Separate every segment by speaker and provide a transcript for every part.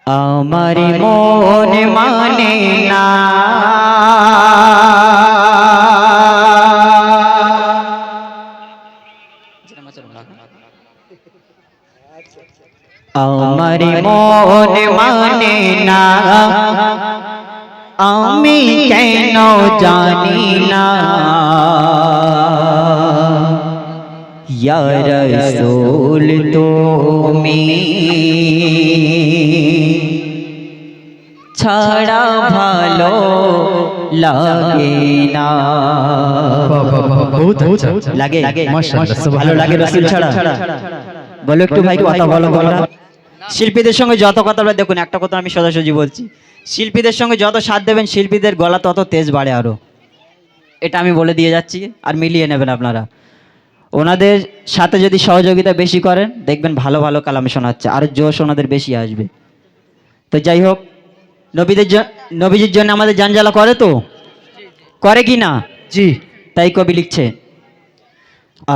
Speaker 1: আমার মন মানে না আমার মন মানে না আমি কেন জানি না ইয়া রাসূল তুমি ছাড়া ভালো লাগে না।
Speaker 2: बहुत अच्छा
Speaker 1: লাগে
Speaker 2: माशाअल्लाह
Speaker 1: ভালো লাগে রাসূল ছাড়া? বলো একটু ভাই, কথা বলো বলো। শিল্পীদের সঙ্গে যত কথা বলে, দেখুন একটা কথা আমি সোজাসুজি বলছি, শিল্পীদের সঙ্গে যত সাথ দেবেন শিল্পীদের গলা তত তেজ বাড়ে আরো, এটা আমি বলে দিয়ে যাচ্ছি, আর মিলিয়ে নেবেন আপনারা। ওনাদের সাথে যদি সহযোগিতা বেশি করেন দেখবেন ভালো ভালো কালাম শোনাচ্ছে, আর জোশ ওনাদের বেশি আসবে। তো যাই হোক, নবীজির জন্য আমাদের জানজালা করে তো, করে কি না?
Speaker 2: जी
Speaker 1: তাই কবি লিখছে,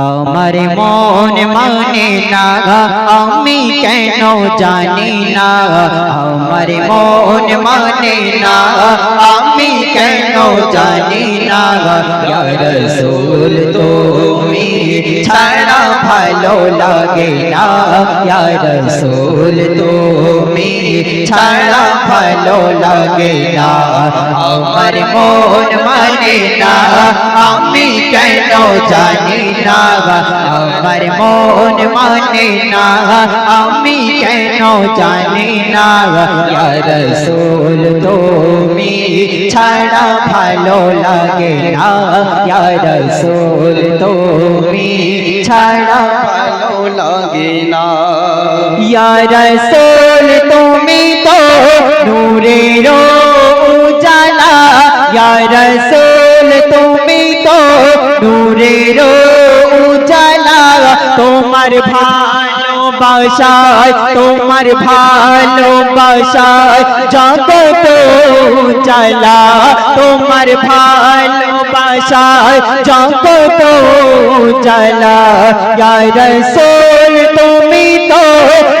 Speaker 1: আমার মন মানে না আমি কেন জানি না, আমার মন মানে না আমি কেন জানি না, ইয়া রাসূল তুমি ছাড়া ভালো লাগে না, ইয়া রাসূল তুমি ছাড়া ভালো লাগে না, আমার মন মানে না আমি কেন জানি না, আমার মন মানে না আমি কেন জানি না, ইয়া রাসূল তুমি ছাড়া ভালো লাগে না, ইয়া রাসূল তুমি ছাড়া ভালো লাগে না, ইয়া রাসূল তুমি তো নূরের উজালা, ইয়া রাসূল তুমি তো নূরের উজালা, তোমার ভালোবাসায় তোমার ভালোবাসায় জগৎ উজালা, তোমার ভালোবাসায় জগৎ উজালা, ইয়া রাসূল তুমি তো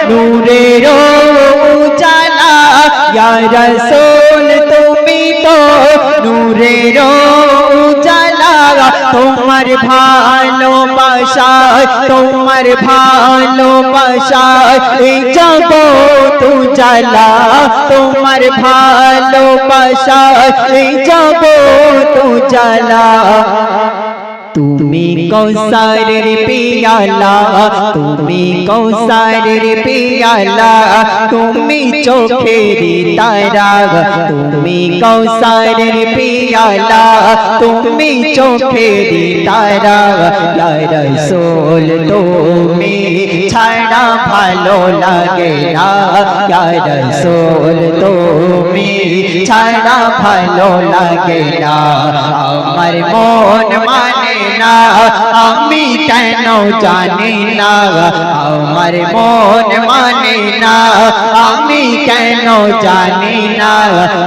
Speaker 1: নূরের উজালা, ইয়া রাসূল তুমি তো নূরের উজালা, তোমার ভালোবাসায় তোমার ভালোবাসায় এই জগৎ উজালা, তোমার ভালোবাসায় এই জগৎ উজালা, তুমি কৌসারের পিয়ালা, তুমি কৌসারের পিয়ালা, তুমি চোখের তারা, তুমি কৌসারের পিয়ালা, তুমি চোখের তারা, ইয়া রাসূল তুমি ছাড়া ভালো লাগে না, ইয়া রাসূল তুমি ছাড়া ভালো লাগে না, আমার মন মানে না আমি কেন জানি না, আমার মন মানে না আমি কেন জানি না,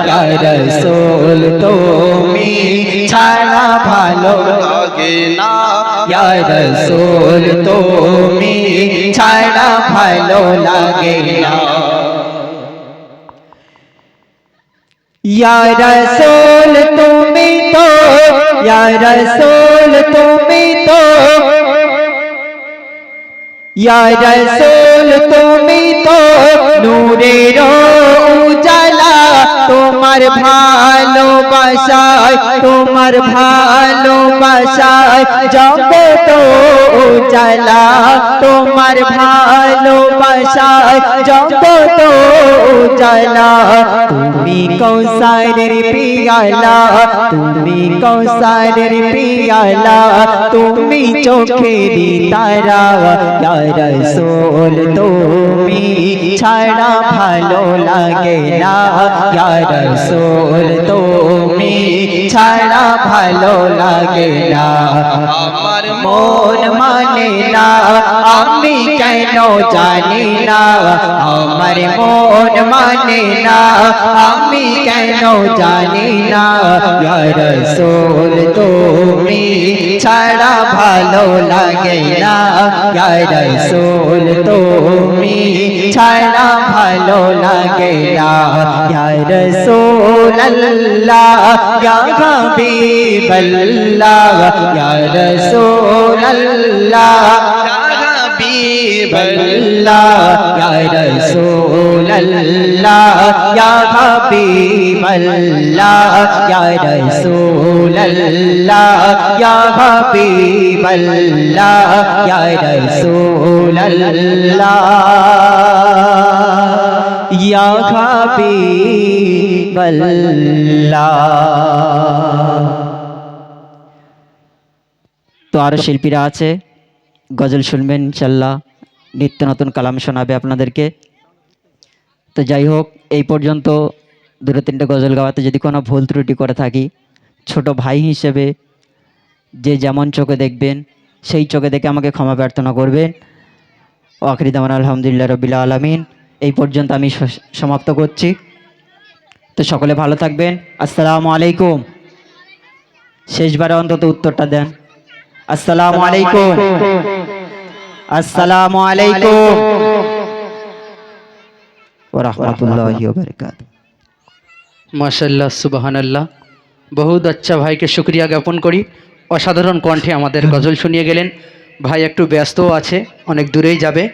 Speaker 1: ইয়া রাসূল তুমি ছাড়া ভালো লাগে না, ইয়া রাসূল তুমি ছাড়া ভালো লাগে না, ইয়া রাসূল তুমি তো, ইয়া রাসূল তুমি তো, ইয়া রাসূল তুমি তো নূরের উজালা, তোমার ভালোবাসায় তোমার ভালোবাসায় জগৎ উজালা, তোমার ভালোবাসায় জগৎ উজালা, তুমি কৌসারের পিয়ালা, তুমি কৌসারের পিয়ালা, তুমি চোখের তারা, ইয়া রাসূল তুমি ছাড়া ভালো লাগে না, ইয়া রাসূল তুমি ছাড়া ভালো লাগে না, আমার মন মানে না আমি কেন জানি না আমার মন মানে না আমি কেন জানি না ইয়া রাসূল তুমি ছাড়া ভালো লাগে না ইয়া রাসূল তুমি ছাড়া ভালো লাগে না ইয়া রাসূলুল্লাহ ইয়া হাবিবাল্লাহ ইয়া রাসূলুল্লাহ হাবিবাল্লাহ ইয়া রাসূলুল্লাহ ইয়া হাবিবাল্লাহ ইয়া রাসূলুল্লাহ ইয়া হাবিবাল্লাহ ইয়া রাসূলুল্লাহ ইয়া হাবিবাল্লাহ। তো আরো শিল্পীরা আছে, গজল শুনবেন ইনশাল্লাহ, নিত্য নতুন কালাম শোনাবে আপনাদেরকে। তো যাই হোক, এই পর্যন্ত দুটো তিনটে গজল গাওয়াতে যদি কোনো ভুল ত্রুটি করে থাকি, ছোট ভাই হিসেবে যে যেমন চোখে দেখবেন সেই চোখে দেখে আমাকে ক্ষমা প্রার্থনা করবেন। ও আখিরি দাওয়ানা আলহামদুলিল্লাহ রাব্বিল আলামিন। এই পর্যন্ত আমি সমাপ্ত করছি। তো সকলে ভালো থাকবেন। আসসালামু আলাইকুম। শেষবারে অন্তত উত্তরটা দেন। আসসালামু আলাইকুম। আসসালামু আলাইকুম ওয়া রাহমাতুল্লাহি ওয়া বারাকাতুহু।
Speaker 2: माशाल्लाह सुबहानाल्लाह। बहुत अच्छा भाई के शुक्रिया ज्ञापन करी, असाधारण कण्ठे आमादेर गजल शुनिए गेलेन। भाई एकटू व्यस्त आछे, अनेक दूरेई जाबे।